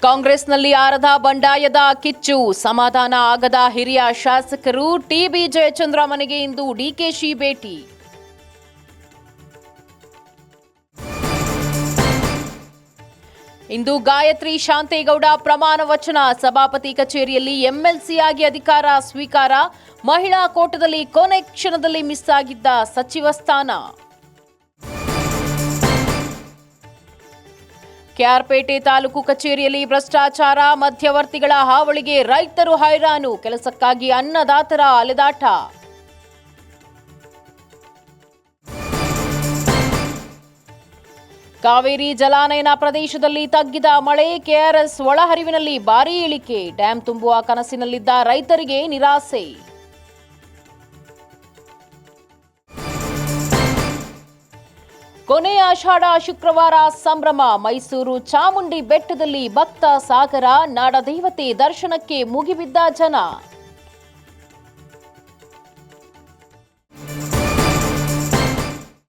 ಕಾಂಗ್ರೆಸ್ನಲ್ಲಿ ಆರದ ಬಂಡಾಯದ ಕಿಚ್ಚು, ಸಮಾಧಾನ ಆಗದ ಹಿರಿಯ ಶಾಸಕರು. ಟಿಬಿ ಜಯಚಂದ್ರ ಮನೆಗೆ ಇಂದು ಡಿಕೆಶಿ ಭೇಟಿ. ಇಂದು ಗಾಯತ್ರಿ ಶಾಂತೇಗೌಡ ಪ್ರಮಾಣ ವಚನ. ಸಭಾಪತಿ ಕಚೇರಿಯಲ್ಲಿ ಎಂಎಲ್ಸಿ ಆಗಿ ಅಧಿಕಾರ ಸ್ವೀಕಾರ. ಮಹಿಳಾ ಕೋಟದಲ್ಲಿ ಕೊನೆ ಕ್ಷಣದಲ್ಲಿ ಮಿಸ್ ಆಗಿದ್ದ ಸಚಿವ ಸ್ಥಾನ. ಕೆಆರ್ಪೇಟೆ ತಾಲೂಕು ಕಚೇರಿಯಲ್ಲಿ ಭ್ರಷ್ಟಾಚಾರ, ಮಧ್ಯವರ್ತಿಗಳ ಹಾವಳಿಗೆ ರೈತರು ಹೈರಾಣು. ಕೆಲಸಕ್ಕಾಗಿ ಅನ್ನದಾತರ ಅಲೆದಾಟ. ಕಾವೇರಿ ಜಲಾನಯನ ಪ್ರದೇಶದಲ್ಲಿ ತಗ್ಗಿದ ಮಳೆ. ಕೆಆರ್ಎಸ್ ಒಳಹರಿವಿನಲ್ಲಿ ಭಾರೀ ಇಳಿಕೆ. ಡ್ಯಾಂ ತುಂಬುವ ಕನಸಿನಲ್ಲಿದ್ದ ರೈತರಿಗೆ ನಿರಾಸೆ. ಕೊನೆಯ ಆಷಾಢ ಶುಕ್ರವಾರ ಸಂಭ್ರಮ. ಮೈಸೂರು ಚಾಮುಂಡಿ ಬೆಟ್ಟದಲ್ಲಿ ಭಕ್ತ ಸಾಗರ. ನಾಡದೇವತೆ ದರ್ಶನಕ್ಕೆ ಮುಗಿಬಿದ್ದ ಜನ.